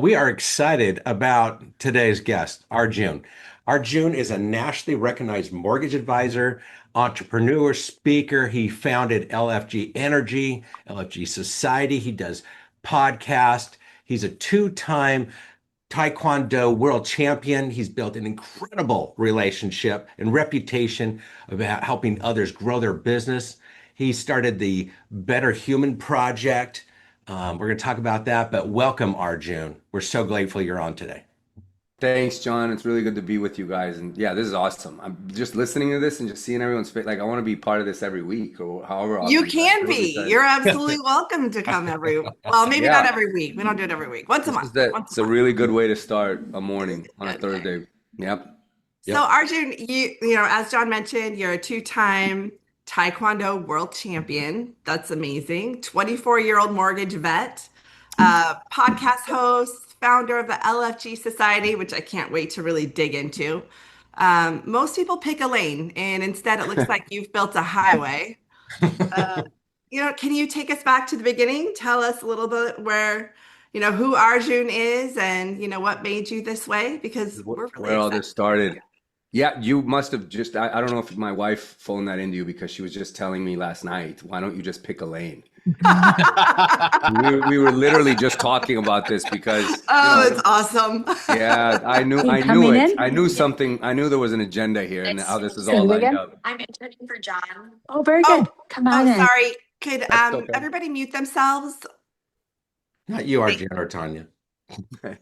We are excited about today's guest, Arjun. Arjun is a nationally recognized mortgage advisor, entrepreneur, speaker. He founded LFG Energy, LFG Society. He does podcast. He's a two-time Taekwondo World Champion. He's built an incredible relationship and reputation about helping others grow their business. He started the Better Human Project. We're going to talk about that, but welcome, Arjun. We're so grateful you're on today. Thanks, John. It's really good to be with you guys. And yeah, this is awesome. I'm just listening to this and just seeing everyone's face. Like, I want to be part of this every week or however You often you guys can do it be. because You're absolutely welcome to come well, maybe not yeah, every week. We don't do it every week. Once a this is month. that. Once It's a a month. really good way to start a morning on a Good. Okay. Thursday. Yep. So Yep. Arjun, as John mentioned, you're a two-time Taekwondo World Champion. That's amazing. 24-year-old mortgage vet, podcast host, founder of the LFG Society, which I can't wait to really dig into. Most people pick a lane, and instead it looks like you've built a highway. Uh, can you take us back to the beginning? Tell us a little bit who Arjun is and, what made you this way? Because we're really Where all excited this to hear started. Yeah, you must have just, I don't know if my wife phoned that into you because she was just telling me last night, why don't you just pick a lane? We were literally just talking about this because, Oh, it's awesome. yeah, Are you I knew coming it. in? I knew something. I knew there was an agenda here and how this is Say all it lined again. up. I'm interning for John. Oh, very Oh, good. Come on in. sorry. Could That's okay. everybody mute themselves? Not you, Arjun or Tanya.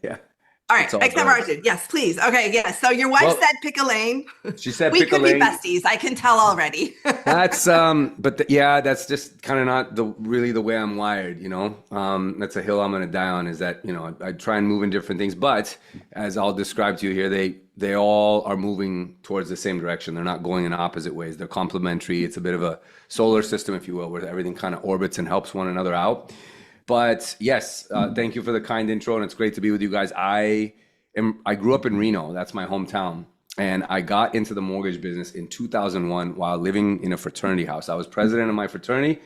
Yeah, All right, it's all except good. Arjun. Yes, please. Okay, yes. So your wife Well, said pick a lane. she said We pick a could be lane. besties. I can tell already. That's yeah, that's just kind of not really the way I'm wired, you know. That's a hill I'm gonna die on. Is that I try and move in different things, but as I'll describe to you here, they all are moving towards the same direction. They're not going in opposite ways. They're complementary. It's a bit of a solar system, if you will, where everything kind of orbits and helps one another out. But yes, thank you for the kind intro, and it's great to be with you guys. I grew up in Reno. That's my hometown. And I got into the mortgage business in 2001 while living in a fraternity house. I was president of my fraternity,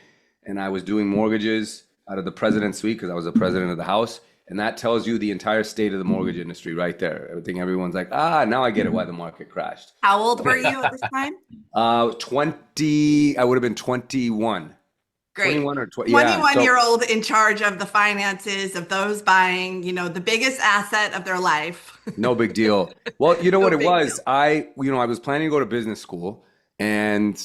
and I was doing mortgages out of the president's suite because I was the president of the house. And that tells you the entire state of the mortgage industry right there. Everyone's like, now I get it why the market crashed. How old were you at this time? 20, I would have been 21. Great. 21 or 20, yeah. 21-year-old in charge of the finances of those buying, the biggest asset of their life. No big deal. Well, you know No what it big was? deal. I was planning to go to business school, and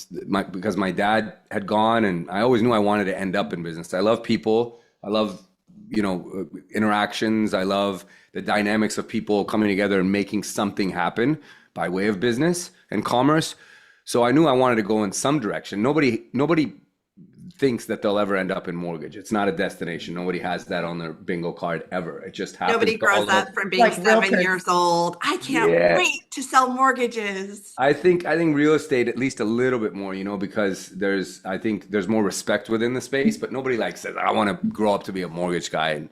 because my dad had gone, and I always knew I wanted to end up in business. I love people. I love, interactions. I love the dynamics of people coming together and making something happen by way of business and commerce. So I knew I wanted to go in some direction. Nobody thinks that they'll ever end up in mortgage. It's not a destination. Nobody has that on their bingo card ever. It just happens. Nobody to all grows up of from being Like 7 years old. I can't Yeah. wait to sell mortgages. I think real estate at least a little bit more, because I think there's more respect within the space, but nobody says I want to grow up to be a mortgage guy and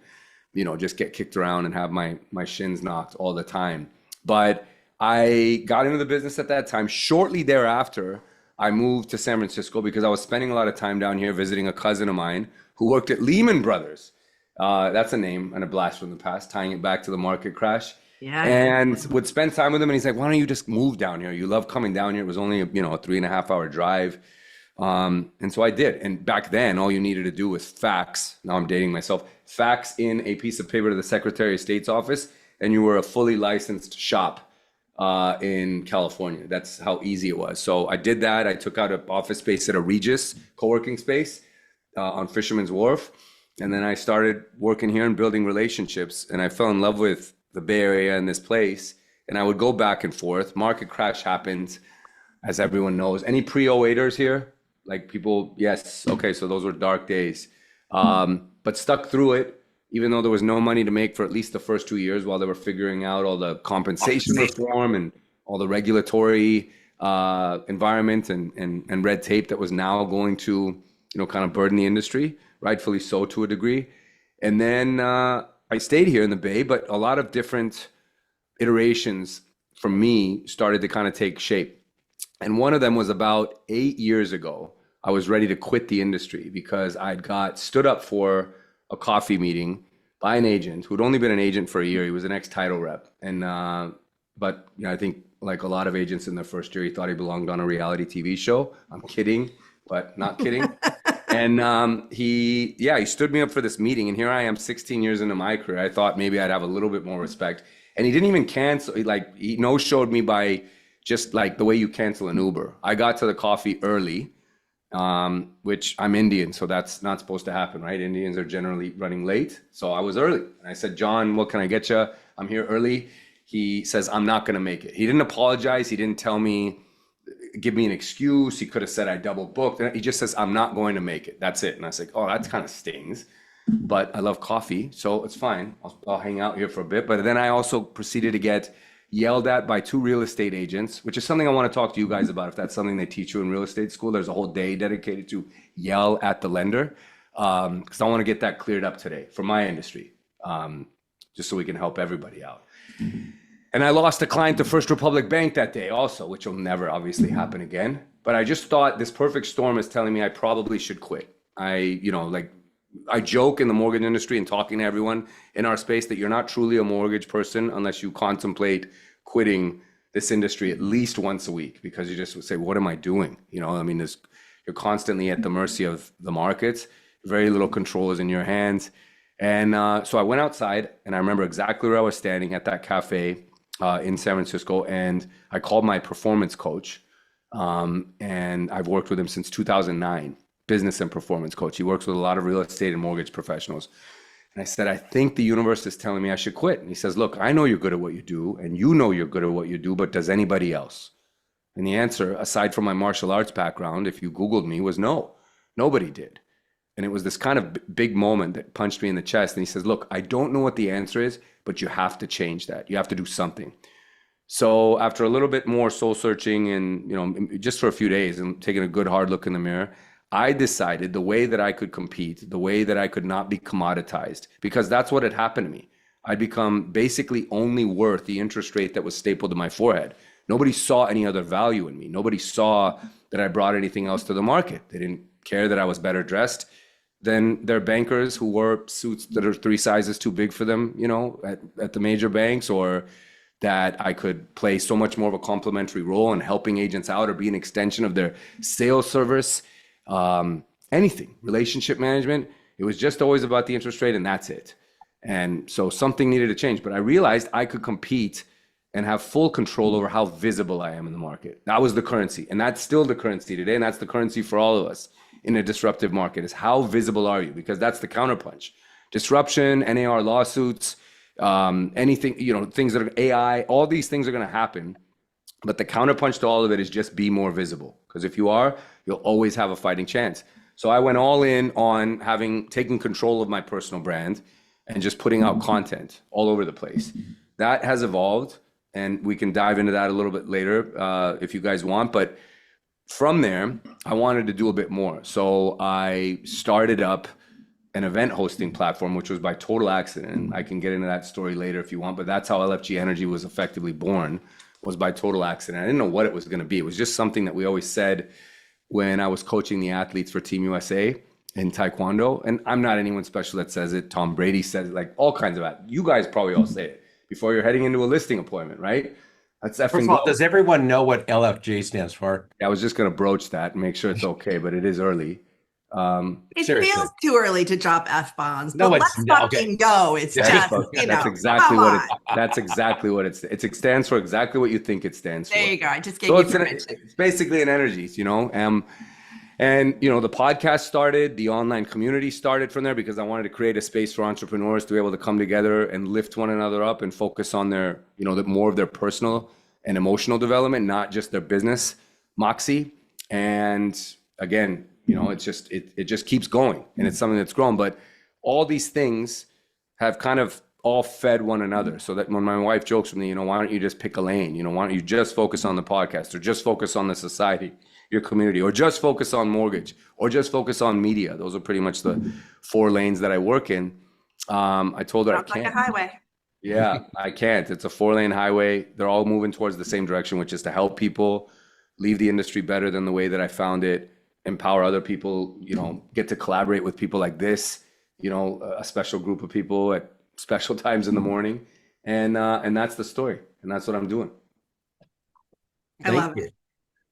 just get kicked around and have my shins knocked all the time. But I got into the business at that time. Shortly thereafter, I moved to San Francisco because I was spending a lot of time down here visiting a cousin of mine who worked at Lehman Brothers. That's a name and a blast from the past, tying it back to the market crash. Yeah. And would spend time with him. And he's like, why don't you just move down here? You love coming down here. It was only, a 3.5 hour drive. And so I did. And back then, all you needed to do was fax. Now I'm dating myself. Fax in a piece of paper to the Secretary of State's office, and you were a fully licensed shop in California. That's how easy it was. So I did that. I took out an office space at a Regis co-working space on Fisherman's Wharf. And then I started working here and building relationships. And I fell in love with the Bay Area and this place. And I would go back and forth. Market crash happened, as everyone knows. Any pre-08ers here? Like people, yes. Okay, so those were dark days. But stuck through it, even though there was no money to make for at least the first 2 years while they were figuring out all the compensation reform and all the regulatory environment and red tape that was now going to, kind of burden the industry, rightfully so to a degree. And then I stayed here in the Bay, but a lot of different iterations for me started to kind of take shape. And one of them was about 8 years ago. I was ready to quit the industry because I'd got stood up for a coffee meeting by an agent who'd only been an agent for a year. He was an ex-title rep. And, but you know, I think like a lot of agents in their first year, he thought he belonged on a reality TV show. I'm kidding, but not kidding. And he stood me up for this meeting. And here I am 16 years into my career. I thought maybe I'd have a little bit more respect. And he didn't even cancel. He no-showed me by just like the way you cancel an Uber. I got to the coffee early, which I'm Indian, so that's not supposed to happen, right? Indians are generally running late. So I was early. And I said, John, what can I get you? I'm here early. He says, I'm not going to make it. He didn't apologize. He didn't tell me, give me an excuse. He could have said I double booked. He just says, I'm not going to make it. That's it. And I was like, oh, that kind of stings. But I love coffee, so it's fine. I'll hang out here for a bit. But then I also proceeded to get yelled at by 2 real estate agents, which is something I want to talk to you guys about. If that's something they teach you in real estate school, there's a whole day dedicated to yell at the lender. Because I want to get that cleared up today for my industry, just so we can help everybody out. And I lost a client to First Republic Bank that day also, which will never obviously happen again. But I just thought this perfect storm is telling me I probably should quit. I joke in the mortgage industry and talking to everyone in our space that you're not truly a mortgage person unless you contemplate quitting this industry at least once a week, because you just would say, what am I doing? You know, I mean, you're constantly at the mercy of the markets. Very little control is in your hands. And so I went outside, and I remember exactly where I was standing at that cafe in San Francisco, and I called my performance coach, and I've worked with him since 2009. Business and performance coach. He works with a lot of real estate and mortgage professionals. And I said, I think the universe is telling me I should quit. And he says, look, I know you're good at what you do, and you know you're good at what you do, but does anybody else? And the answer, aside from my martial arts background, if you Googled me, was no, nobody did. And it was this kind of big moment that punched me in the chest. And he says, look, I don't know what the answer is, but you have to change that. You have to do something. So after a little bit more soul searching and, you know, just for a few days and taking a good hard look in the mirror, I decided the way that I could compete, the way that I could not be commoditized, because that's what had happened to me. I'd become basically only worth the interest rate that was stapled to my forehead. Nobody saw any other value in me. Nobody saw that I brought anything else to the market. They didn't care that I was better dressed than their bankers who wore suits that are 3 sizes too big for them, you know, at the major banks, or that I could play so much more of a complementary role in helping agents out or be an extension of their sales service. Anything, relationship management, it was just always about the interest rate, and that's it. And so something needed to change, but I realized I could compete and have full control over how visible I am in the market. That was the currency, and that's still the currency today, and that's the currency for all of us in a disruptive market, is how visible are you? Because that's the counterpunch. Disruption, NAR lawsuits, anything, you know, things that are AI, all these things are going to happen. But the counterpunch to all of it is just be more visible. Because if you are, you'll always have a fighting chance. So I went all in on taking control of my personal brand and just putting out content all over the place. That has evolved, and we can dive into that a little bit later if you guys want. But from there, I wanted to do a bit more. So I started up an event hosting platform, which was by total accident. I can get into that story later if you want, but that's how LFG Energy was effectively born, was by total accident. I didn't know what it was going to be. It was just something that we always said when I was coaching the athletes for Team USA in Taekwondo. And I'm not anyone special that says it. Tom Brady says it, like all kinds of athletes. You guys probably all say it before you're heading into a listing appointment, right? That's effing. First of all, does everyone know what LFG stands for? I was just going to broach that and make sure it's okay, but it is early. It Seriously. feels too early to drop F-bombs. No, but it's let's not. fucking go. It's Yeah, just, that's That's exactly what that's exactly what it stands for. Exactly what you think it stands for. There you go. I just gave So you it's permission. it's basically an energy, you know. And you know, the podcast started, the online community started from there because I wanted to create a space for entrepreneurs to be able to come together and lift one another up and focus on their, you know, more of their personal and emotional development, not just their business moxie. And again, you know, it's just it just keeps going, and it's something that's grown. But all these things have kind of all fed one another. So that when my wife jokes with me, you know, why don't you just pick a lane? You know, why don't you just focus on the podcast, or just focus on the society, your community, or just focus on mortgage, or just focus on media? Those are pretty much the 4 lanes that I work in. I told her I Sounds like can't. a highway. Yeah, I can't. It's a 4-lane highway. They're all moving towards the same direction, which is to help people leave the industry better than the way that I found it, empower other people, you know, get to collaborate with people like this, you know, a special group of people at special times in the morning, and that's the story, and that's what I'm doing. I Thank love you. it.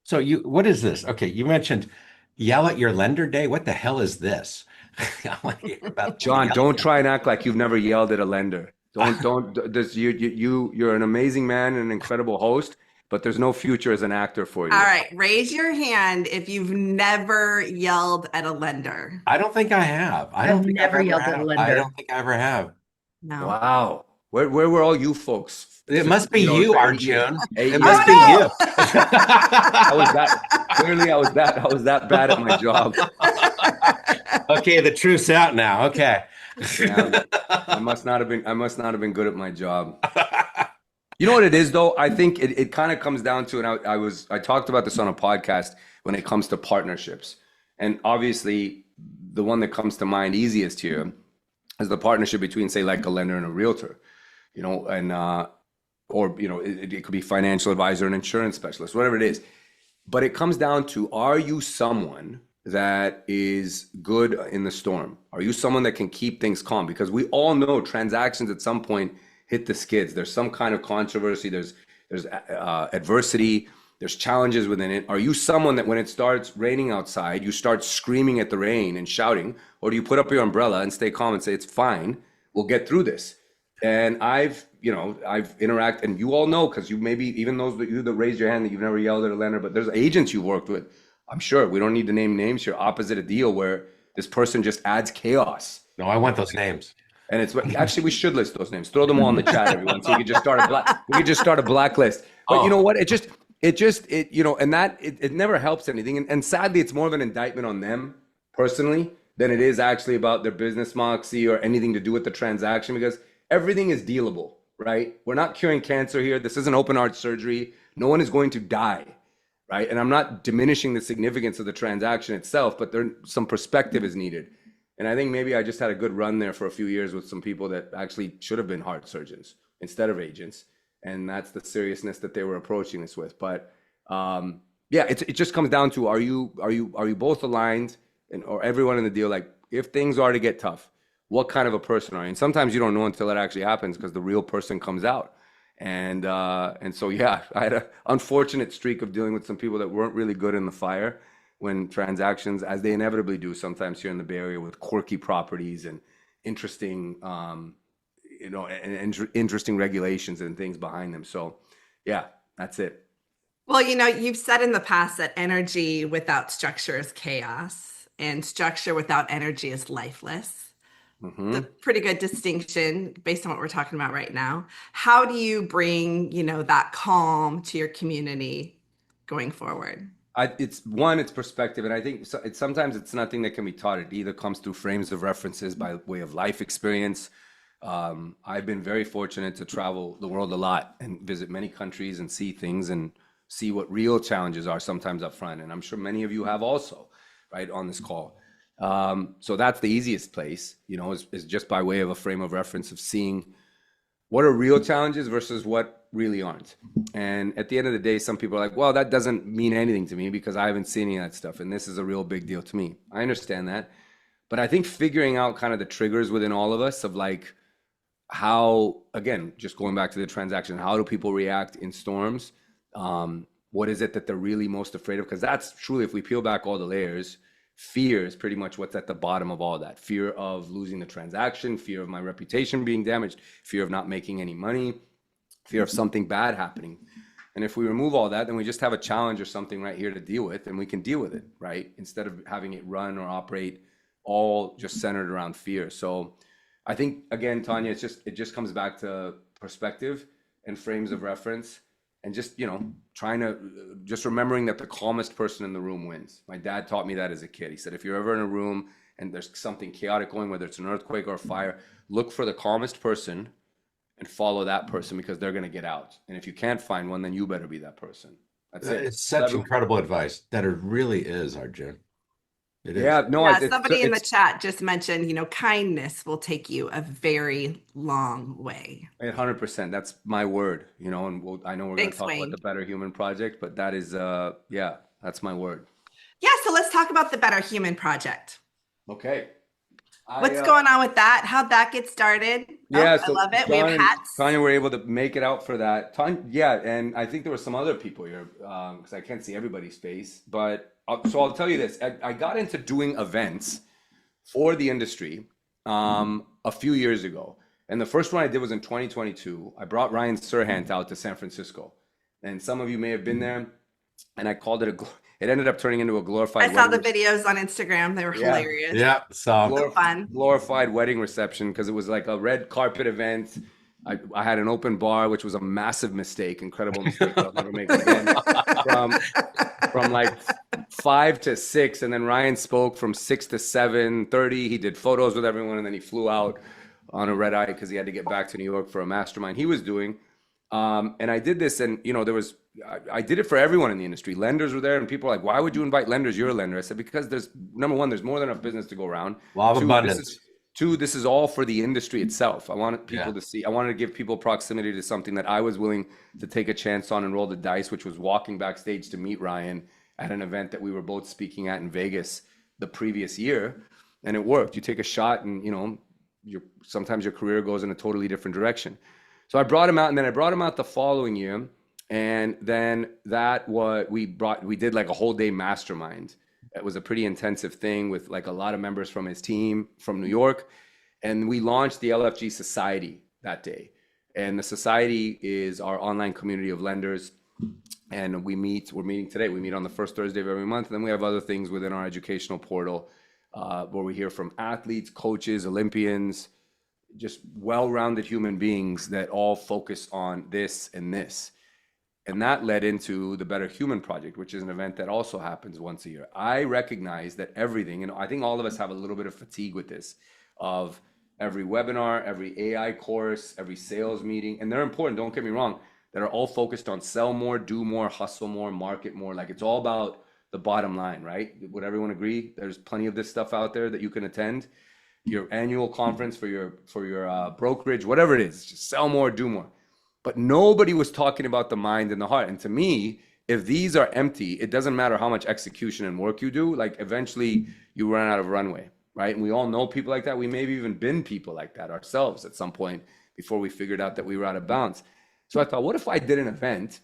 So what is this? Okay, you mentioned yell at your lender day. What the hell is this? I want to hear about John, yell. don't try and act like you've never yelled at a lender. Don't. This, you're an amazing man and an incredible host, but there's no future as an actor for All you. right, raise your hand if you've never yelled at a lender. I don't think I have. I I've don't think I've never ever yelled at a have. I lender. don't think I ever have. No. Wow. Where were all you folks? It must be you, Arjun. Eight It years must be ago. you. I was that clearly I was that bad at my job. Okay, the truth's out now. Okay. Yeah, I must not have been good at my job. You know what it is though? I think it kind of comes down to, and I talked about this on a podcast when it comes to partnerships. And obviously the one that comes to mind easiest here is the partnership between, say, like a lender and a realtor, and or it could be financial advisor and insurance specialist, whatever it is. But it comes down to, are you someone that is good in the storm? Are you someone that can keep things calm? Because we all know transactions at some point hit the skids. There's some kind of controversy. There's adversity. There's challenges within it. Are you someone that when it starts raining outside, you start screaming at the rain and shouting, or do you put up your umbrella and stay calm and say, it's fine, we'll get through this? And I've interacted, and you all know, because you maybe, even those that you that raised your hand that you've never yelled at a lender, but there's agents you've worked with. I'm sure we don't need to name names here, opposite a deal where this person just adds chaos. No, I want those names. And it's actually, we should list those names. Throw them all in the chat, everyone, so we could just start a blacklist. But you know what? And that it never helps anything. And sadly, it's more of an indictment on them personally than it is actually about their business moxie or anything to do with the transaction, because everything is dealable, right? We're not curing cancer here. This isn't open heart surgery. No one is going to die, right? And I'm not diminishing the significance of the transaction itself, but some perspective is needed. And I think maybe I just had a good run there for a few years with some people that actually should have been heart surgeons instead of agents. And that's the seriousness that they were approaching this with. But it just comes down to, are you both aligned, or everyone in the deal, like, if things are to get tough, what kind of a person are you? And sometimes you don't know until it actually happens, because the real person comes out. And so, yeah, I had an unfortunate streak of dealing with some people that weren't really good in the fire when transactions, as they inevitably do sometimes here in the Bay Area, with quirky properties and interesting, interesting regulations and things behind them. So, yeah, that's it. Well, you've said in the past that energy without structure is chaos, and structure without energy is lifeless. Mm-hmm. The pretty good distinction based on what we're talking about right now. How do you bring, that calm to your community going forward? It's perspective, and I think sometimes it's nothing that can be taught. It either comes through frames of references by way of life experience. I've been very fortunate to travel the world a lot and visit many countries and see things and see what real challenges are sometimes up front. And I'm sure many of you have also, right, on this call. So that's the easiest place, is just by way of a frame of reference of seeing what are real challenges versus what really aren't. And at the end of the day, some people are like, well, that doesn't mean anything to me because I haven't seen any of that stuff. And this is a real big deal to me. I understand that. But I think figuring out kind of the triggers within all of us of like how, again, just going back to the transaction, how do people react in storms? What is it that they're really most afraid of? Because that's truly, if we peel back all the layers, fear is pretty much what's at the bottom of all that. Fear of losing the transaction, fear of my reputation being damaged, fear of not making any money, fear of something bad happening. And if we remove all that, then we just have a challenge or something right here to deal with, and we can deal with it, right? Instead of having it run or operate all just centered around fear. So I think, again, Tanya, it just comes back to perspective and frames of reference. And just, trying to just remembering that the calmest person in the room wins. My dad taught me that as a kid. He said, if you're ever in a room and there's something chaotic going, whether it's an earthquake or a fire, look for the calmest person and follow that person, because they're going to get out. And if you can't find one, then you better be that person. That's it. It's such incredible advice that it really is, Arjun. It is. Yeah, no, somebody in the chat just mentioned, kindness will take you a very long way. 100%. That's my word, and I know we're going to talk about the Better Human Project, but that is, that's my word. Yeah, so let's talk about the Better Human Project. Okay. What's going on with that? How'd that get started? Oh, Yeah, I so love it. We have John and hats. Tanya were able to make it out for that. Tanya, yeah, and I think there were some other people here because I can't see everybody's face. But so I'll tell you this: I got into doing events for the industry a few years ago, and the first one I did was in 2022. I brought Ryan Serhant out to San Francisco, and some of you may have been there. And I called it it ended up turning into a glorified I saw the wedding. videos on Instagram. They were Yeah. hilarious. Yeah. So So fun. Glorified wedding reception because it was like a red carpet event. I had an open bar, which was a massive mistake, incredible mistake that I'll never make again. From like 5 to 6, and then Ryan spoke from 6 to 7:30. He did photos with everyone, and then he flew out on a red eye because he had to get back to New York for a mastermind he was doing. And I did this, and I did it for everyone in the industry. Lenders were there, and people were like, "Why would you invite lenders? You're a lender." I said, "Because there's number one, there's more than enough business to go around. law of Two, abundance. this is all for the industry itself. I wanted people to see. I wanted to give people proximity to something that I was willing to take a chance on and roll the dice, which was walking backstage to meet Ryan at an event that we were both speaking at in Vegas the previous year, and it worked. You take a shot, and sometimes your career goes in a totally different direction." So I brought him out, and then I brought him out the following year, and then we did like a whole day mastermind. It was a pretty intensive thing with like a lot of members from his team from New York, and we launched the LFG Society that day. And the society is our online community of lenders, and we're meeting today. We meet on the first Thursday of every month, and then we have other things within our educational portal where we hear from athletes, coaches, Olympians, just well-rounded human beings that all focus on this and this. And that led into the Better Human Project, which is an event that also happens once a year. I recognize that everything, and I think all of us have a little bit of fatigue with this, of every webinar, every AI course, every sales meeting, and they're important, don't get me wrong, that are all focused on sell more, do more, hustle more, market more. Like it's all about the bottom line, right? Would everyone agree? There's plenty of this stuff out there that you can attend. Your annual conference for your brokerage, whatever it is, just sell more, do more. But nobody was talking about the mind and the heart. And to me, if these are empty, it doesn't matter how much execution and work you do. Like eventually you run out of runway, right? And we all know people like that. We maybe even been people like that ourselves at some point before we figured out that we were out of bounds. So I thought, what if I did an event,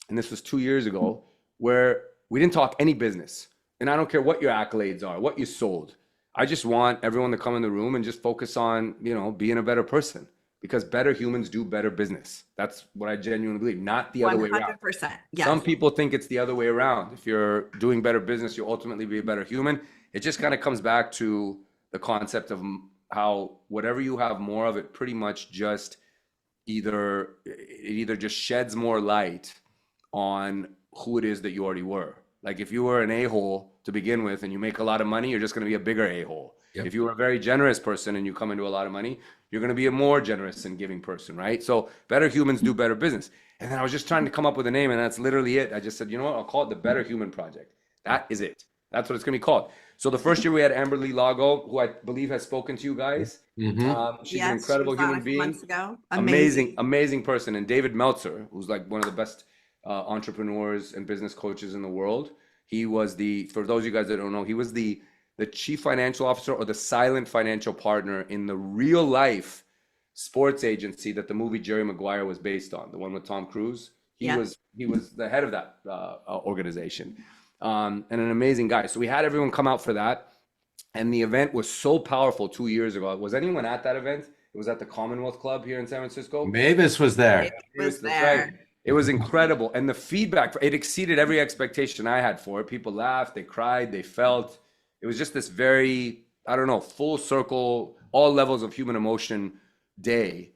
and this was 2 years ago, where we didn't talk any business. And I don't care what your accolades are, what you sold. I just want everyone to come in the room and just focus on, being a better person, because better humans do better business. That's what I genuinely believe, not the other way around. 100%. Yes. Some people think it's the other way around. If you're doing better business, you'll ultimately be a better human. It just kind of comes back to the concept of how whatever you have more of, it pretty much just either just sheds more light on who it is that you already were. Like if you were an a-hole to begin with and you make a lot of money, you're just going to be a bigger a-hole. Yep. If you were a very generous person and you come into a lot of money, you're going to be a more generous and giving person, right? So better humans do better business. And then I was just trying to come up with a name, and that's literally it. I just said, you know what? I'll call it the Better Human Project. That is it. That's what it's going to be called. So the first year we had Amberly Lago, who I believe has spoken to you guys. Mm-hmm. She's an incredible human being. Months ago. Amazing person. And David Meltzer, who's like one of the best entrepreneurs and business coaches in the world. He was for those of you guys that don't know, he was the chief financial officer or the silent financial partner in the real life sports agency that the movie Jerry Maguire was based on, the one with Tom Cruise. He was the head of that organization, and an amazing guy. So we had everyone come out for that, and the event was so powerful 2 years ago. Was anyone at that event? It was at the Commonwealth Club here in San Francisco. Mavis was there. That's right. It was incredible. And the feedback, it exceeded every expectation I had for it. People laughed, they cried, they felt. It was just this very, full circle, all levels of human emotion day.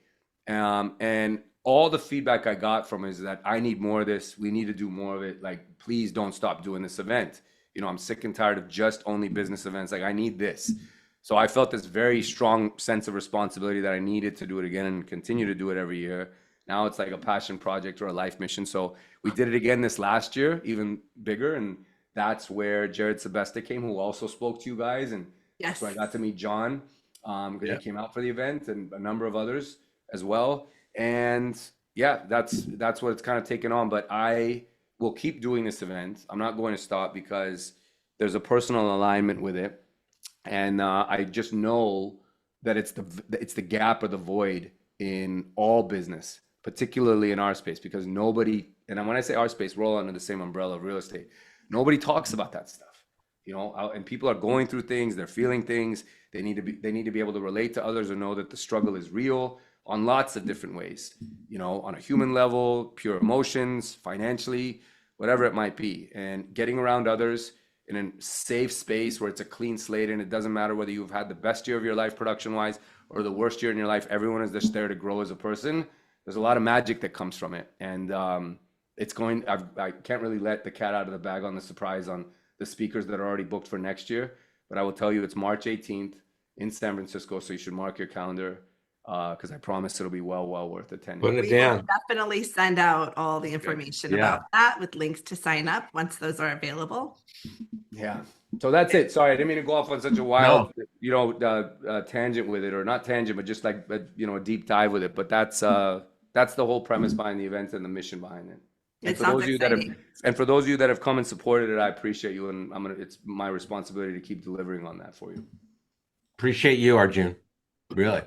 And all the feedback I got from it is that I need more of this. We need to do more of it. Like, please don't stop doing this event. I'm sick and tired of just only business events. Like, I need this. So I felt this very strong sense of responsibility that I needed to do it again and continue to do it every year. Now it's like a passion project or a life mission. So we did it again this last year, even bigger. And that's where Jared Sebesta came, who also spoke to you guys. And yes. So I got to meet John because he came out for the event, and a number of others as well. And yeah, that's what it's kind of taken on. But I will keep doing this event. I'm not going to stop because there's a personal alignment with it. And I just know that it's the gap or the void in all business, particularly in our space, because nobody, and when I say our space, we're all under the same umbrella of real estate. Nobody talks about that stuff, and people are going through things, they're feeling things. They need to be able to relate to others and know that the struggle is real on lots of different ways, on a human level, pure emotions, financially, whatever it might be. And getting around others in a safe space where it's a clean slate, and it doesn't matter whether you've had the best year of your life production wise or the worst year in your life, everyone is just there to grow as a person. There's a lot of magic that comes from it. And I can't really let the cat out of the bag on the surprise on the speakers that are already booked for next year. But I will tell you, it's March 18th in San Francisco. So you should mark your calendar, because I promise it'll be well worth attending. Putting it We will down. definitely send out all the information about that with links to sign up once those are available. Yeah. So that's it. Sorry, I didn't mean to go off on such a wild, tangent with it, or not tangent, but just like, a deep dive with it. But that's the whole premise behind the event and the mission behind it. And It for those sounds of you that have come and supported it, I appreciate you, and it's my responsibility to keep delivering on that for you. Appreciate you, Arjun. Really.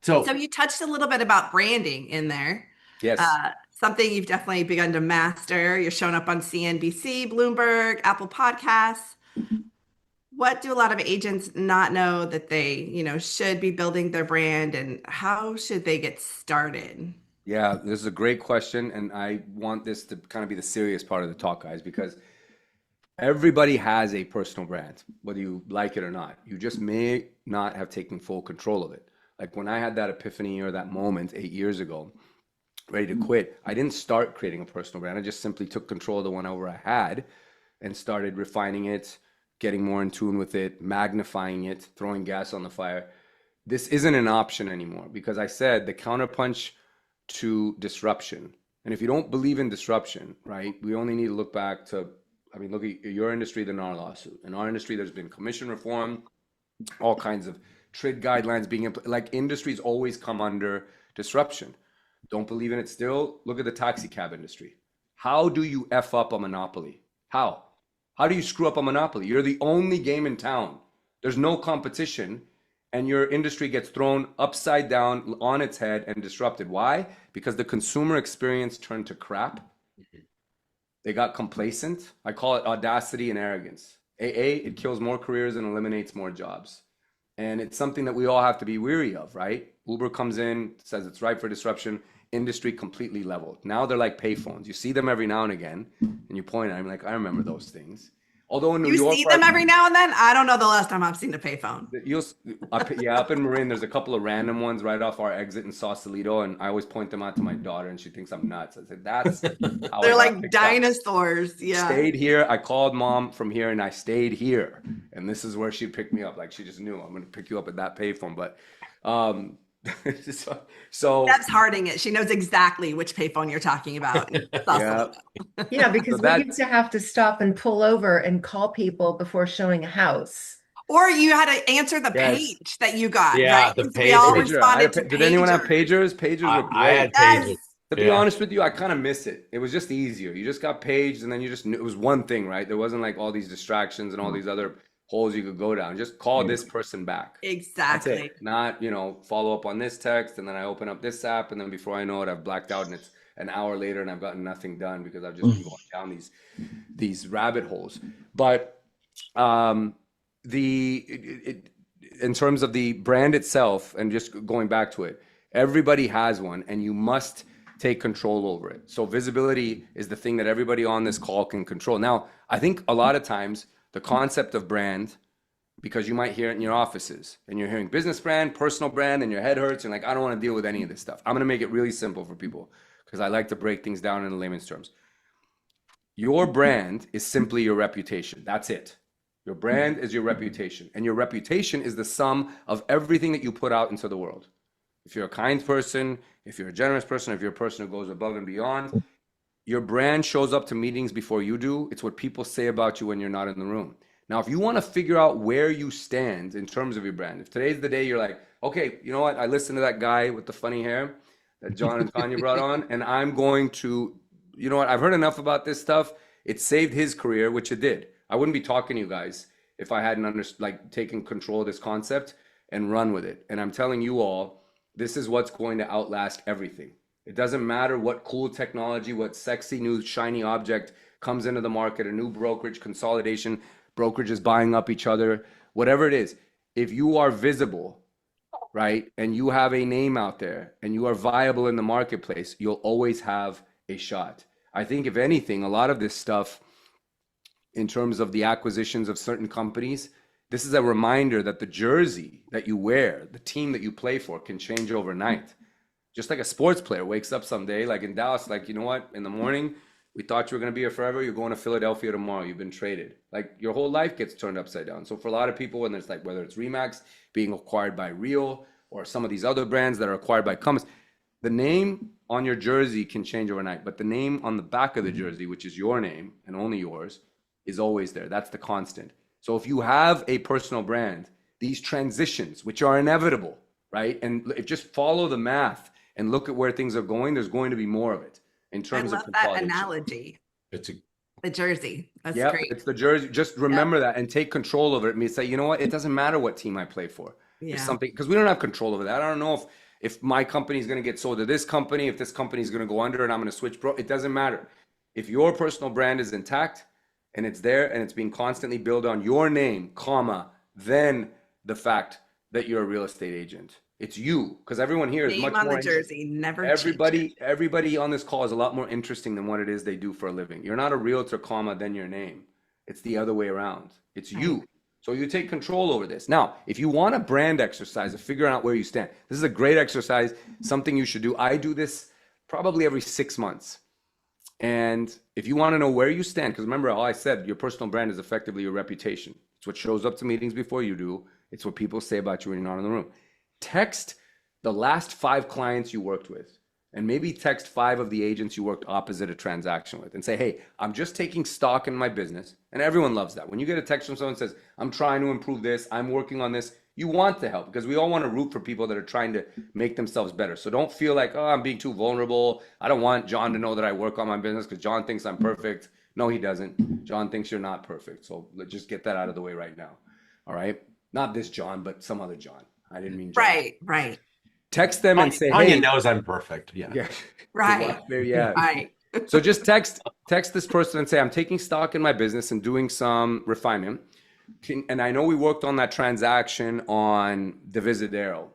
So you touched a little bit about branding in there. Yes. Something you've definitely begun to master. You're showing up on CNBC, Bloomberg, Apple Podcasts. What do a lot of agents not know that they, should be building their brand, and how should they get started? Yeah, this is a great question, and I want this to kind of be the serious part of the talk, guys, because everybody has a personal brand, whether you like it or not. You just may not have taken full control of it. Like when I had that epiphany or that moment 8 years ago, ready to quit, I didn't start creating a personal brand. I just simply took control of the one over I had and started refining it, getting more in tune with it, magnifying it, throwing gas on the fire. This isn't an option anymore, because I said the counterpunch to disruption. And if you don't believe in disruption, right, we only need to look back to, look at your industry, the NAR lawsuit. In our industry, there's been commission reform, all kinds of trade guidelines being like, industries always come under disruption. Don't believe in it still? Look at the taxi cab industry. How do you F up a monopoly? How do you screw up a monopoly? You're the only game in town. There's no competition, and your industry gets thrown upside down on its head and disrupted. Why? Because the consumer experience turned to crap. They got complacent. I call it audacity and arrogance. It kills more careers and eliminates more jobs. And it's something that we all have to be weary of, right? Uber comes in, says it's ripe for disruption, industry completely leveled. Now they're like payphones. You see them every now and again, and you point at them like, I remember those things. Although in New York, you see them every now and then. I don't know the last time I've seen a payphone. Up in Marin, there's a couple of random ones right off our exit in Sausalito, and I always point them out to my daughter, and she thinks I'm nuts. I said, that's how they're like dinosaurs. Up. Yeah. Stayed here. I called mom from here, and I stayed here, and this is where she picked me up. Like, she just knew I'm going to pick you up at that payphone. But so that's harding it. She knows exactly which payphone you're talking about. Yeah, because we used to have to stop and pull over and call people before showing a house. Or you had to answer the page that you got. Yeah, right? the pager. We all responded to Did anyone have pagers? Pagers were great. I had pagers. To be honest with you, I kind of miss it. It was just easier. You just got paged, and then you just knew it was one thing, right? There wasn't like all these distractions and all these other holes you could go down. Just call this person back. Exactly. That's it. Not, follow up on this text, and then I open up this app, and then before I know it, I've blacked out, and it's an hour later, and I've gotten nothing done because I've just been going down these rabbit holes. But in terms of the brand itself, and just going back to it, everybody has one, and you must take control over it. So visibility is the thing that everybody on this call can control. Now, I think a lot of times the concept of brand, because you might hear it in your offices, and you're hearing business brand, personal brand, and your head hurts, and like, I don't want to deal with any of this stuff. I'm going to make it really simple for people, because I like to break things down in layman's terms. Your brand is simply your reputation. That's it. Your brand is your reputation, and your reputation is the sum of everything that you put out into the world. If you're a kind person, if you're a generous person, if you're a person who goes above and beyond, your brand shows up to meetings before you do. It's what people say about you when you're not in the room. Now, if you want to figure out where you stand in terms of your brand, if today's the day you're like, okay, you know what? I listened to that guy with the funny hair that John and Tanya brought on, and I'm going to, you know what? I've heard enough about this stuff. It saved his career, which it did. I wouldn't be talking to you guys if I hadn't taken control of this concept and run with it. And I'm telling you all, this is what's going to outlast everything. It doesn't matter what cool technology, what sexy new shiny object comes into the market, a new brokerage, consolidation, brokerages buying up each other, whatever it is. If you are visible, right, and you have a name out there and you are viable in the marketplace, you'll always have a shot. I think if anything, a lot of this stuff in terms of the acquisitions of certain companies, this is a reminder that the jersey that you wear, the team that you play for, can change overnight. Just like a sports player wakes up someday, like in Dallas, like, you know what, in the morning, we thought you were going to be here forever. You're going to Philadelphia tomorrow. You've been traded. Like your whole life gets turned upside down. So for a lot of people, when there's like, whether it's Remax being acquired by Rio or some of these other brands that are acquired by Cummins, the name on your jersey can change overnight, but the name on the back of the jersey, which is your name and only yours, is always there. That's the constant. So if you have a personal brand, these transitions, which are inevitable, right? And if just follow the math and look at where things are going, there's going to be more of it in terms of that analogy. The jersey. That's great. It's the jersey. Just remember that and take control over it. And say, you know what? It doesn't matter what team I play for. Yeah. If something, because we don't have control over that. I don't know if my company is going to get sold to this company, if this company is going to go under and I'm going to switch, bro. It doesn't matter. If your personal brand is intact and it's there and it's being constantly built on your name, comma, then the fact that you're a real estate agent. It's you, because everyone here is name much on more the jersey, never everybody on this call is a lot more interesting than what it is they do for a living. You're not a realtor, comma, then your name. It's the other way around. It's you. So you take control over this. Now, if you want a brand exercise of figuring out where you stand, this is a great exercise, something you should do. I do this probably every 6 months. And if you want to know where you stand, because remember all I said, your personal brand is effectively your reputation. It's what shows up to meetings before you do. It's what people say about you when you're not in the room. Text the last 5 clients you worked with, and maybe text 5 of the agents you worked opposite a transaction with and say, hey, I'm just taking stock in my business. And everyone loves that. When you get a text from someone that says, I'm trying to improve this, I'm working on this, you want to help, because we all want to root for people that are trying to make themselves better. So don't feel like, oh, I'm being too vulnerable. I don't want John to know that I work on my business because John thinks I'm perfect. No, he doesn't. John thinks you're not perfect. So let's just get that out of the way right now. All right? Not this John, but some other John. I didn't mean John. Right. Text them and say, hey. Tanya knows I'm perfect. Yeah. Right. Yeah. Right. So just text this person and say, I'm taking stock in my business and doing some refinement. And I know we worked on that transaction on Divisadero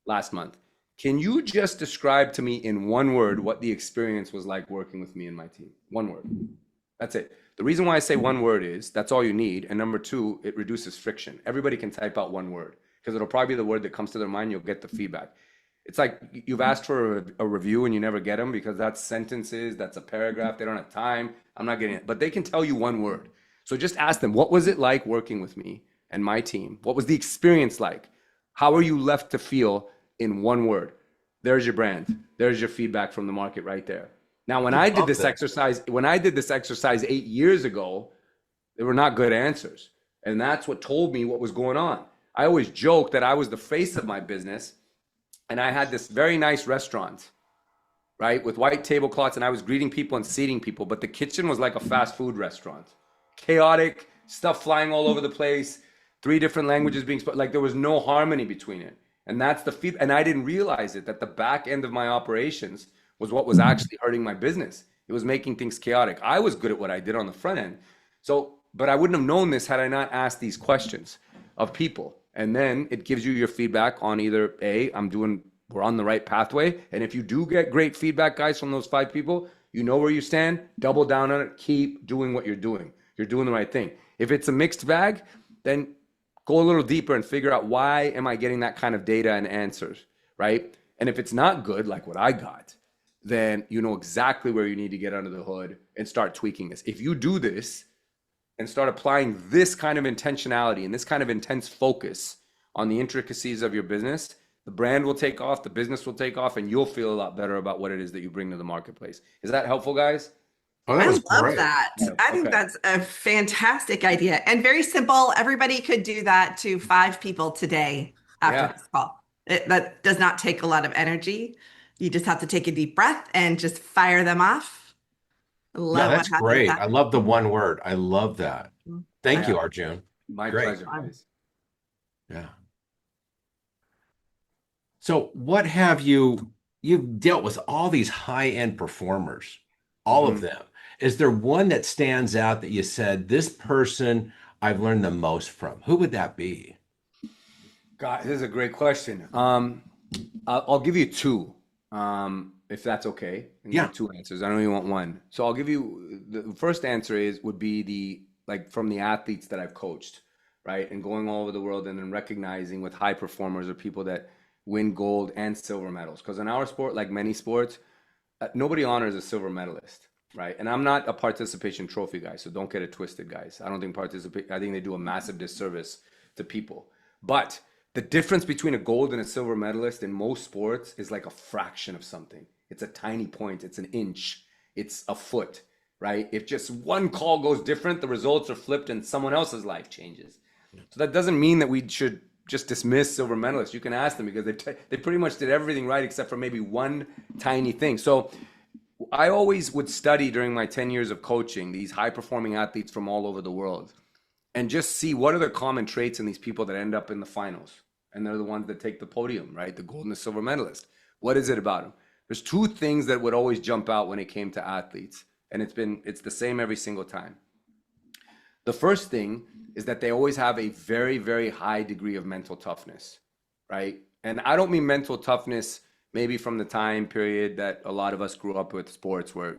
last month. Can you just describe to me in one word what the experience was like working with me and my team? One word. That's it. The reason why I say one word is that's all you need. And number 2, it reduces friction. Everybody can type out one word because it'll probably be the word that comes to their mind. You'll get the feedback. It's like you've asked for a review and you never get them because that's sentences, that's a paragraph. They don't have time. I'm not getting it. But they can tell you one word. So just ask them, what was it like working with me and my team? What was the experience like? How are you left to feel in one word? There's your brand. There's your feedback from the market right there. Now, when I did this exercise 8 years ago, there were not good answers. And that's what told me what was going on. I always joke that I was the face of my business and I had this very nice restaurant, right? With white tablecloths, and I was greeting people and seating people, but the kitchen was like a fast food restaurant. Chaotic, stuff flying all over the place, 3 different languages being spoken, like there was no harmony between it. And that's the feedback. And I didn't realize it, that the back end of my operations was what was actually hurting my business. It was making things chaotic. I was good at what I did on the front end. So, but I wouldn't have known this had I not asked these questions of people. And then it gives you your feedback on either A, we're on the right pathway. And if you do get great feedback, guys, from those 5 people, you know where you stand, double down on it, keep doing what you're doing. You're doing the right thing. If it's a mixed bag, then go a little deeper and figure out, why am I getting that kind of data and answers, right? And if it's not good, like what I got, then you know exactly where you need to get under the hood and start tweaking this. If you do this and start applying this kind of intentionality and this kind of intense focus on the intricacies of your business, the brand will take off, the business will take off, and you'll feel a lot better about what it is that you bring to the marketplace. Is that helpful, guys? Oh, that was I love great. that. Yeah, I think that's a fantastic idea and very simple. Everybody could do that to 5 people today after this call. That does not take a lot of energy. You just have to take a deep breath and just fire them off. Yeah, that's great. I love the one word. I love that. Thank you, Arjun. My Great. pleasure, guys. Yeah. So what have you've dealt with all these high-end performers, all of Mhm. them. Is there one that stands out that you said, this person I've learned the most from? Who would that be? God, this is a great question. I'll give you two, if that's okay. And you Yeah. have two answers. I know you want one. So I'll give you the first answer would be the like from the athletes that I've coached, right? And going all over the world and then recognizing with high performers or people that win gold and silver medals. Because in our sport, like many sports, nobody honors a silver medalist, right? And I'm not a participation trophy guy, so don't get it twisted, guys. I don't think I think they do a massive disservice to people. But the difference between a gold and a silver medalist in most sports is like a fraction of something. It's a tiny point, it's an inch, it's a foot, right? If just one call goes different, the results are flipped and someone else's life changes. So that doesn't mean that we should just dismiss silver medalists. You can ask them because they pretty much did everything right except for maybe one tiny thing. So I always would study during my 10 years of coaching these high performing athletes from all over the world and just see what are the common traits in these people that end up in the finals. And they're the ones that take the podium, right? The gold and the silver medalist. What is it about them? There's two things that would always jump out when it came to athletes. And it's the same every single time. The first thing is that they always have a very, very high degree of mental toughness, right? And I don't mean mental toughness maybe from the time period that a lot of us grew up with sports where,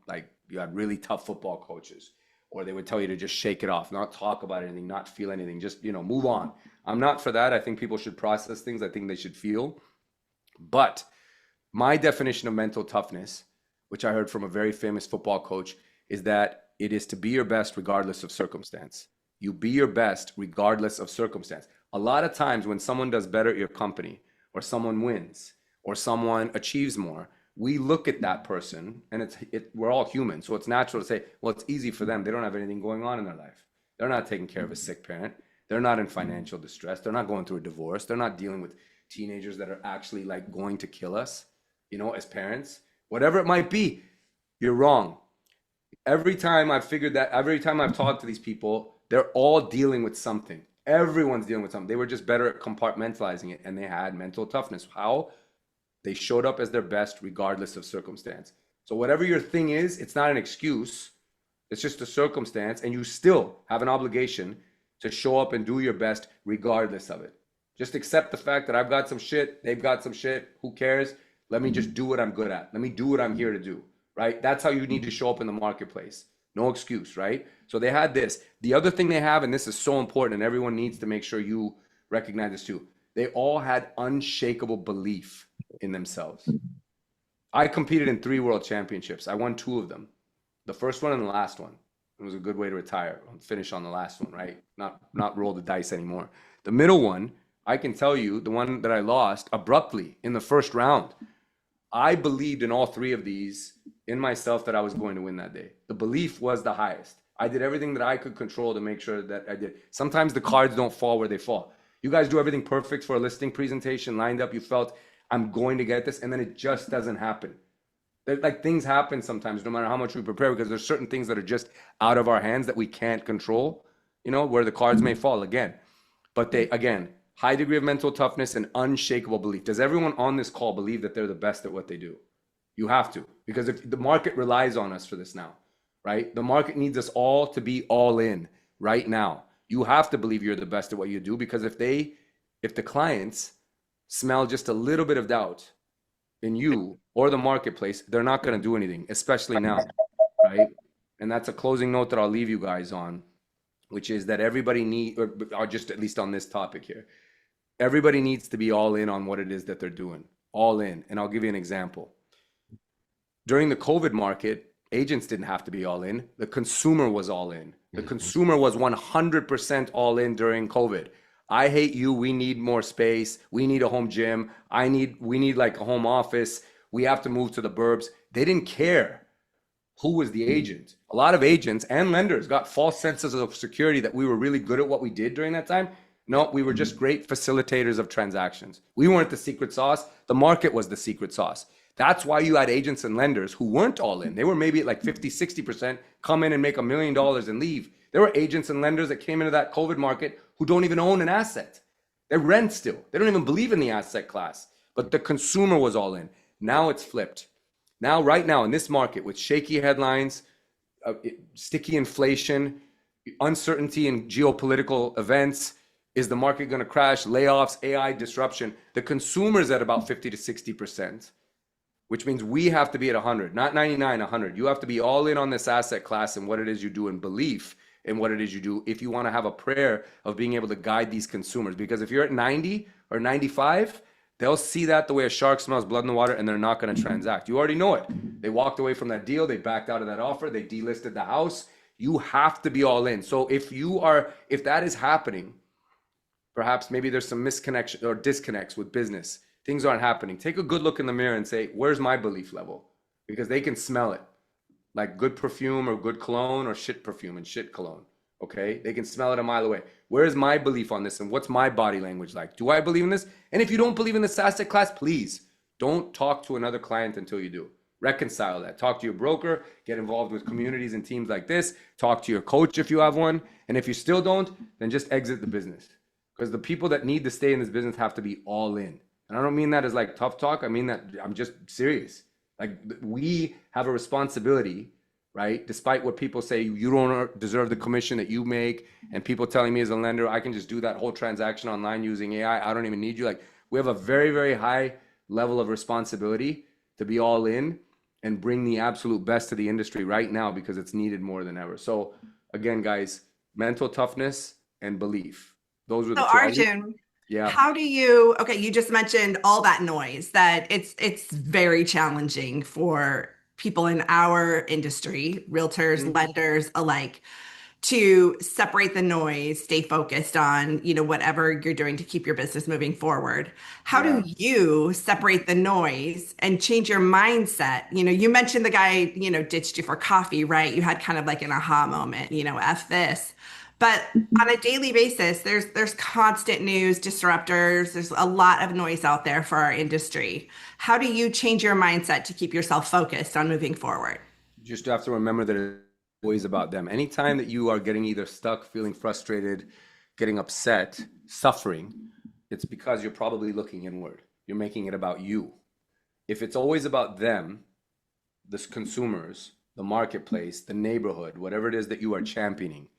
like you had really tough football coaches, or they would tell you to just shake it off, not talk about anything, not feel anything, just, move on. I'm not for that. I think people should process things. I think they should feel. But my definition of mental toughness, which I heard from a very famous football coach, is that it is to be your best regardless of circumstance. You be your best regardless of circumstance. A lot of times when someone does better at your company, or someone wins, or someone achieves more, we look at that person and we're all human. So it's natural to say, well, it's easy for them. They don't have anything going on in their life. They're not taking care of a sick parent. They're not in financial distress. They're not going through a divorce. They're not dealing with teenagers that are actually like going to kill us, as parents. Whatever it might be, you're wrong. Every time I've talked to these people, they're all dealing with something. Everyone's dealing with something. They were just better at compartmentalizing it, and they had mental toughness. How? They showed up as their best regardless of circumstance. So whatever your thing is, it's not an excuse. It's just a circumstance, and you still have an obligation to show up and do your best regardless of it. Just accept the fact that I've got some shit, they've got some shit, who cares? Let me just do what I'm good at. Let me do what I'm here to do, right? That's how you need to show up in the marketplace. No excuse, right? So they had this. The other thing they have, and this is so important, and everyone needs to make sure you recognize this too, they all had unshakable belief in themselves. I competed in 3 world championships. I won 2 of them. The first one and the last one. It was a good way to retire. Finish on the last one, right? Not roll the dice anymore. The middle one, I can tell you, the one that I lost abruptly in the first round. I believed in all 3 of these in myself that I was going to win that day. The belief was the highest. I did everything that I could control to make sure that I did. Sometimes the cards don't fall where they fall. You guys do everything perfect for a listing presentation, lined up, you felt, I'm going to get this, and then it just doesn't happen. Like things happen sometimes, no matter how much we prepare, because there's certain things that are just out of our hands that we can't control, where the cards may fall again. But high degree of mental toughness and unshakable belief. Does everyone on this call believe that they're the best at what they do? You have to, because if the market relies on us for this now, right? The market needs us all to be all in right now. You have to believe you're the best at what you do, because if the clients smell just a little bit of doubt in you or the marketplace, they're not going to do anything, especially now, right? And that's a closing note that I'll leave you guys on, which is that everybody or just at least on this topic here, everybody needs to be all in on what it is that they're doing, all in. And I'll give you an example. During the COVID market, agents didn't have to be all in. The consumer was all in. The consumer was 100% all in during COVID. I hate you. We need more space. We need a home gym. We need like a home office. We have to move to the burbs. They didn't care who was the agent. A lot of agents and lenders got false senses of security that we were really good at what we did during that time. No, we were just great facilitators of transactions. We weren't the secret sauce. The market was the secret sauce. That's why you had agents and lenders who weren't all in. They were maybe at like 50, 60%, come in and make $1 million and leave. There were agents and lenders that came into that COVID market who don't even own an asset. They rent still. They don't even believe in the asset class, but the consumer was all in. Now it's flipped. Now, right now in this market with shaky headlines, sticky inflation, uncertainty in geopolitical events, is the market going to crash? Layoffs, AI disruption. The consumer's at about 50 to 60%, which means we have to be at 100, not 99, 100. You have to be all in on this asset class and what it is you do and belief in what it is you do if you want to have a prayer of being able to guide these consumers. Because if you're at 90 or 95, they'll see that the way a shark smells blood in the water and they're not going to transact. You already know it. They walked away from that deal. They backed out of that offer. They delisted the house. You have to be all in. So if that is happening, perhaps maybe there's some misconnection or disconnects with business. Things aren't happening. Take a good look in the mirror and say, where's my belief level? Because they can smell it. Like good perfume or good cologne or shit perfume and shit cologne. Okay? They can smell it a mile away. Where is my belief on this and what's my body language like? Do I believe in this? And if you don't believe in this asset class, please don't talk to another client until you do. Reconcile that. Talk to your broker, get involved with communities and teams like this, talk to your coach if you have one. And if you still don't, then just exit the business. Because the people that need to stay in this business have to be all in. And I don't mean that as like tough talk. I mean that I'm just serious. Like we have a responsibility, right? Despite what people say, you don't deserve the commission that you make. And people telling me as a lender, I can just do that whole transaction online using AI. I don't even need you. Like we have a very, very high level of responsibility to be all in and bring the absolute best to the industry right now because it's needed more than ever. So again, guys, mental toughness and belief. Those were the two. Arjun, yeah. How do you, okay, you just mentioned all that noise, that it's very challenging for people in our industry, realtors, lenders alike, to separate the noise, stay focused on, whatever you're doing to keep your business moving forward. How do you separate the noise and change your mindset? You mentioned the guy, ditched you for coffee, right? You had kind of like an aha moment, F this. But on a daily basis, there's constant news disruptors. There's a lot of noise out there for our industry. How do you change your mindset to keep yourself focused on moving forward? You just have to remember that it's always about them. Anytime that you are getting either stuck, feeling frustrated, getting upset, suffering, it's because you're probably looking inward. You're making it about you. If it's always about them, the consumers, the marketplace, the neighborhood, whatever it is that you are championing,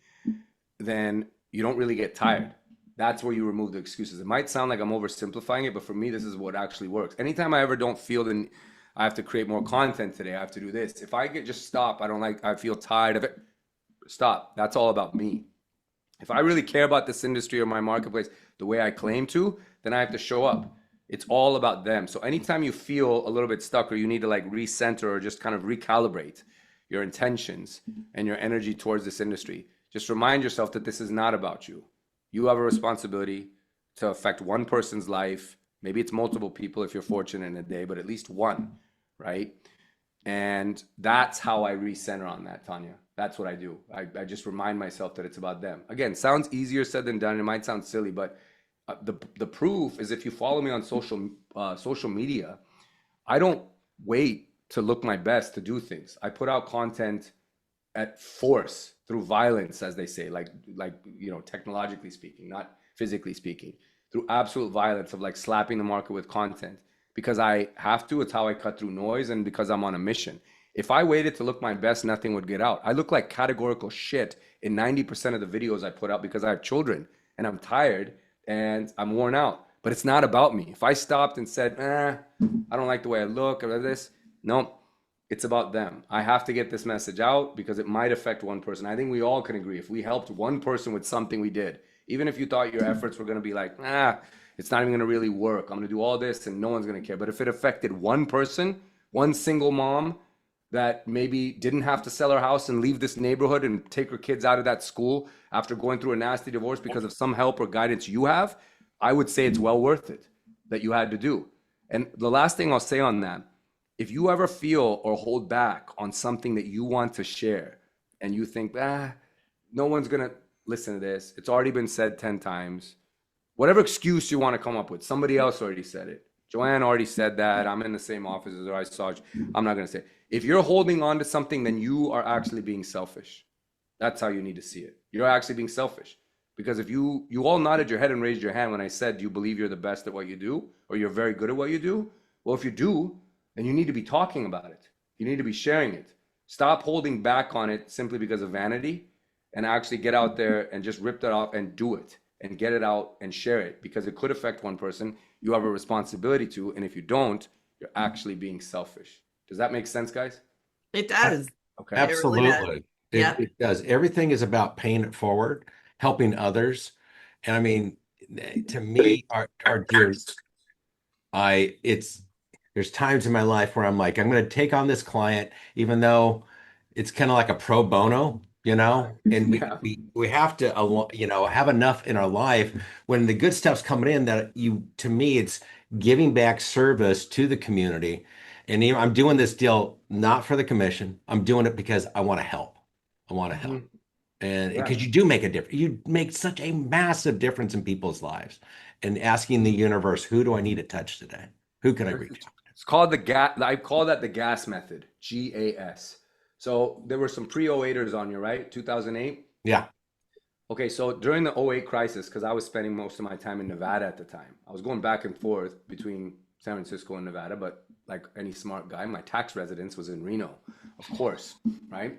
then you don't really get tired. That's where you remove the excuses. It might sound like I'm oversimplifying it, but for me, this is what actually works. Anytime I ever don't feel the I have to create more content today, I have to do this. If I just stop, I feel tired of it, stop. That's all about me. If I really care about this industry or my marketplace the way I claim to, then I have to show up. It's all about them. So anytime you feel a little bit stuck or you need to like recenter or just kind of recalibrate your intentions and your energy towards this industry, just remind yourself that this is not about you. You have a responsibility to affect one person's life. Maybe it's multiple people if you're fortunate in a day, but at least one, right? And that's how I recenter on that, Tanya. That's what I do. I just remind myself that it's about them. Again, sounds easier said than done. It might sound silly, but the proof is if you follow me on social media, I don't wait to look my best to do things. I put out content at force through violence, as they say, like technologically speaking, not physically speaking, through absolute violence of like slapping the market with content because I have to. It's how I cut through noise and because I'm on a mission. If I waited to look my best, nothing would get out. I look like categorical shit in 90% of the videos I put out because I have children and I'm tired and I'm worn out. But it's not about me. If I stopped and said, I don't like the way I look or this, no. It's about them. I have to get this message out because it might affect one person. I think we all can agree. If we helped one person with something we did, even if you thought your efforts were going to be like, it's not even going to really work. I'm going to do all this and no one's going to care. But if it affected one person, one single mom that maybe didn't have to sell her house and leave this neighborhood and take her kids out of that school after going through a nasty divorce because of some help or guidance you have, I would say it's well worth it that you had to do. And the last thing I'll say on that, if you ever feel or hold back on something that you want to share and you think, no one's going to listen to this. It's already been said 10 times. Whatever excuse you want to come up with, somebody else already said it. Joanne already said that. I'm in the same office as her. I saw it. I'm not going to say it. If you're holding on to something, then you are actually being selfish. That's how you need to see it. You're actually being selfish. Because if you all nodded your head and raised your hand when I said, do you believe you're the best at what you do, or you're very good at what you do? Well, if you do, then you need to be talking about it. You need to be sharing it. Stop holding back on it simply because of vanity, and actually get out there and just rip that off and do it and get it out and share it, because it could affect one person you have a responsibility to. And if you don't, you're actually being selfish. Does that make sense, guys? It does. Okay. It really does. Absolutely. Yep. It does. Everything is about paying it forward, helping others. And I mean, to me, our dear, there's times in my life where I'm like, I'm going to take on this client, even though it's kind of like a pro bono, and Yeah. we have to, have enough in our life when the good stuff's coming in that to me, it's giving back service to the community. And I'm doing this deal not for the commission. I'm doing it because I want to help. I want to help. And Yeah. because you do make a difference, you make such a massive difference in people's lives. And asking the universe, who do I need to touch today? Who can I reach out It's called the gas. I call that the gas method, GAS. So there were some pre-08ers on you, right? 2008. to? Yeah. Okay, so during the '08 crisis, because I was spending most of my time in Nevada at the time, I was going back and forth between San Francisco and Nevada, but like any smart guy, my tax residence was in Reno, of course, right?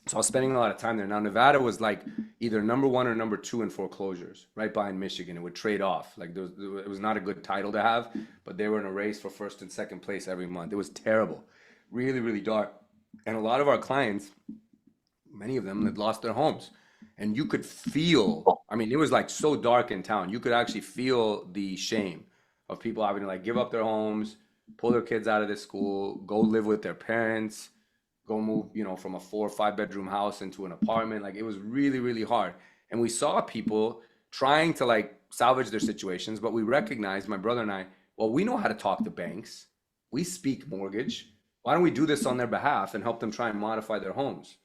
So I was spending a lot of time there. Now, Nevada was like either number 1 or number 2 in foreclosures, right behind Michigan. It would trade off. Like it was not a good title to have, but they were in a race for first and second place every month. It was terrible, really, really dark. And a lot of our clients, many of them had lost their homes. And you could feel, I mean, it was like so dark in town. You could actually feel the shame of people having to like give up their homes, pull their kids out of this school, go live with their parents, go move, from a 4 or 5 bedroom house into an apartment. Like it was really, really hard. And we saw people trying to like salvage their situations, but we recognized, my brother and I, well, we know how to talk to banks. We speak mortgage. Why don't we do this on their behalf and help them try and modify their homes?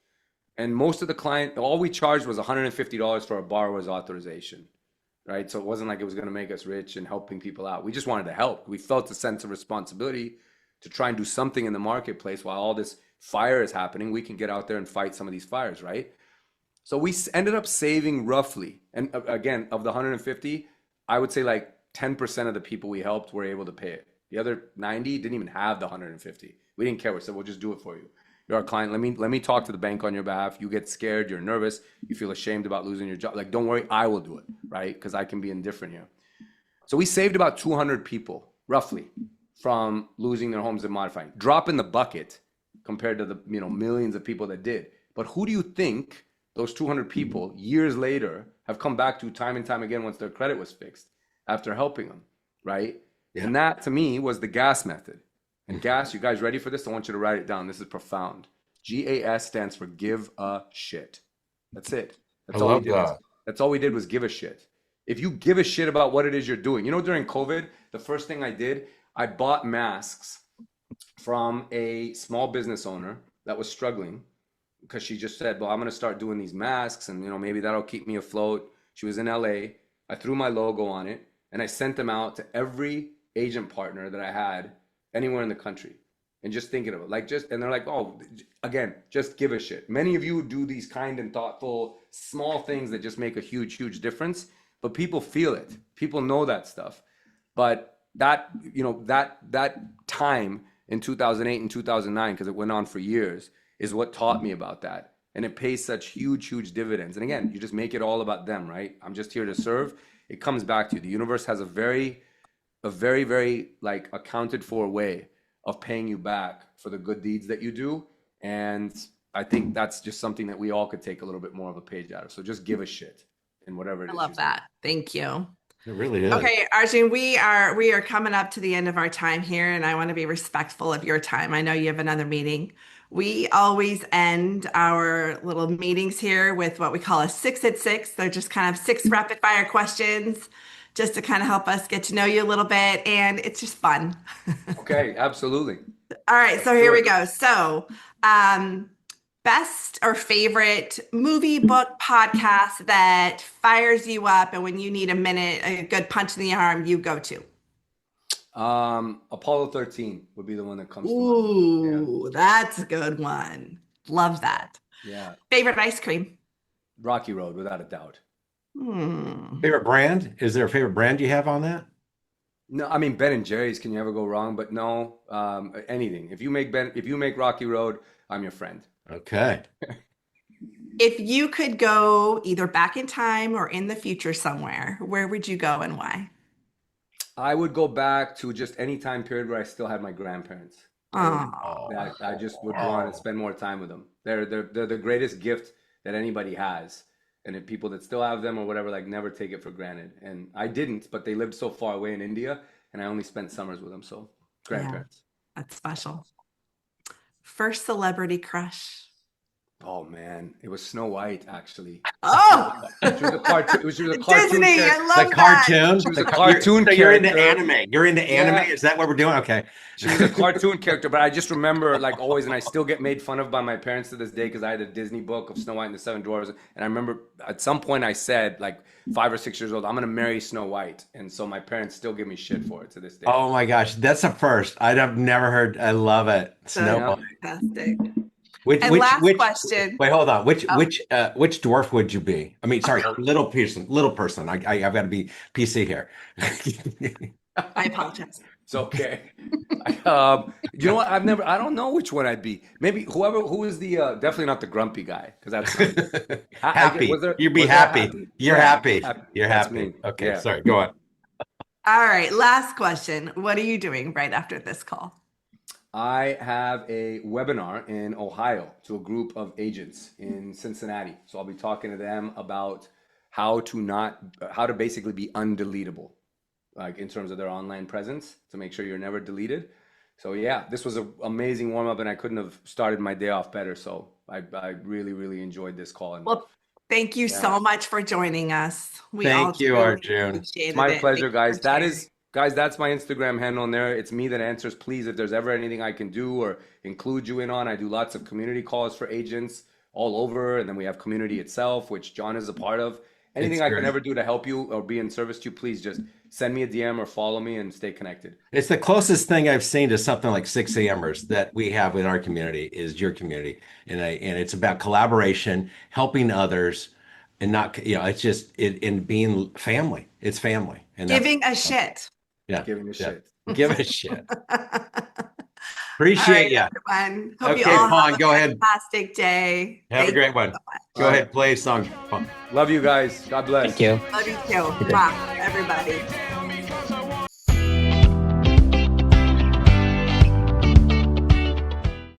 And most of the client, all we charged was $150 for a borrower's authorization, right? So it wasn't like it was going to make us rich and helping people out. We just wanted to help. We felt a sense of responsibility to try and do something in the marketplace while all this fire is happening. We can get out there and fight some of these fires, right? So we ended up saving roughly, and again, of the 150, I would say like 10% of the people we helped were able to pay it. The other 90 didn't even have the 150. We didn't care. We said, we'll just do it for you. You're our client. Let me talk to the bank on your behalf. You get scared, you're nervous, you feel ashamed about losing your job. Like, don't worry, I will do it, right? Because I can be indifferent here. So we saved about 200 people, roughly, from losing their homes and modifying. Drop in the bucket compared to the millions of people that did. But who do you think those 200 people years later have come back to time and time again once their credit was fixed after helping them, right? Yeah. And that to me was the GAS method. And GAS, you guys ready for this? I want you to write it down. This is profound. GAS stands for give a shit. That's it. That's all we did. That's all we did was give a shit. If you give a shit about what it is you're doing, during COVID, the first thing I did, I bought masks from a small business owner that was struggling because she just said, well, I'm going to start doing these masks and, maybe that'll keep me afloat. She was in LA. I threw my logo on it and I sent them out to every agent partner that I had anywhere in the country. And just thinking of it, and they're like, oh, again, just give a shit. Many of you do these kind and thoughtful, small things that just make a huge, huge difference, but people feel it. People know that stuff. But that time in 2008 and 2009, because it went on for years, is what taught me about that. And it pays such huge, huge dividends. And again, you just make it all about them, right? I'm just here to serve. It comes back to you. The universe has a very, very like accounted for way of paying you back for the good deeds that you do. And I think that's just something that we all could take a little bit more of a page out of. So just give a shit in whatever it is. I love that. Thank you. It really is. Okay, Arjun, we are coming up to the end of our time here, and I want to be respectful of your time. I know you have another meeting. We always end our little meetings here with what we call a 6 at 6. They're just kind of 6 rapid fire questions just to kind of help us get to know you a little bit. And it's just fun. Okay, absolutely. All right, so here we go. So best or favorite movie, book, podcast that fires you up, and when you need a good punch in the arm, you go to? Apollo 13 would be the one that comes to mind. Ooh, yeah. That's a good one. Love that. Yeah. Favorite ice cream? Rocky Road, without a doubt. Favorite brand? Is there a favorite brand you have on that? No, I mean Ben and Jerry's. Can you ever go wrong? But no, anything. If you make Rocky Road, I'm your friend. Okay. If you could go either back in time or in the future somewhere, where would you go and why? I would go back to just any time period where I still had my grandparents. Oh, I just would want to spend more time with them. They're the greatest gift that anybody has. And if people that still have them or whatever, like never take it for granted. And I didn't, but they lived so far away in India and I only spent summers with them. So grandparents. Yeah, that's special. First celebrity crush. Oh man, it was Snow White actually. Oh, She was a cartoon. She was a cartoon Disney. character. I love The cartoon. She was a The cartoon so you're into character. anime. You're into anime. Yeah. Is that what we're doing? Okay. She was a cartoon character, but I just remember like always, and I still get made fun of by my parents to this day because I had a Disney book of Snow White and the Seven Dwarfs, and I remember at some point I said like 5 or 6 years old, I'm gonna marry Snow White, and so my parents still give me shit for it to this day. Oh my gosh, that's a first. I've never heard. I love it. Snow So White. fantastic. Which, And last question. Wait, hold on. Which Oh. which dwarf would you be? I mean, sorry, little person. Little person. I've got to be PC here. I apologize. It's okay. You know what? I don't know which one I'd be. Maybe who is the definitely not the grumpy guy because that's Happy. You'd be was there happy. You're Yeah, happy. You're That's happy. me. Okay, Yeah. sorry. Go on. All right, last question. What are you doing right after this call? I have a webinar in Ohio to a group of agents in Cincinnati. So I'll be talking to them about how to basically be undeletable, like in terms of their online presence to make sure you're never deleted. So yeah, this was an amazing warm up and I couldn't have started my day off better. So I really, really enjoyed this call. And Well, thank you so much for joining us. We Thank you, truly Arjun. appreciated it's my it. pleasure, Thank you guys. for sharing. Guys, that's my Instagram handle on there. It's me that answers. Please, if there's ever anything I can do or include you in on, I do lots of community calls for agents all over. And then we have community itself, which John is a part of. Anything I can great. ever do to help you or be in service to you, please just send me a DM or follow me and stay connected. It's the closest thing I've seen to something like 6 a.m.ers that we have in our community is your community. And it's about collaboration, helping others, and not, it's just in being family. It's family. And Giving a shit. yeah. Giving a shit. Give a shit. All Appreciate right, you. everyone. Hope Okay, you all Fawn, have go a ahead. fantastic day. Have a Thank great you one. so much. Go ahead, play a song. Fawn. Love you guys. God bless. Thank you. Love you too. Mwah, everybody.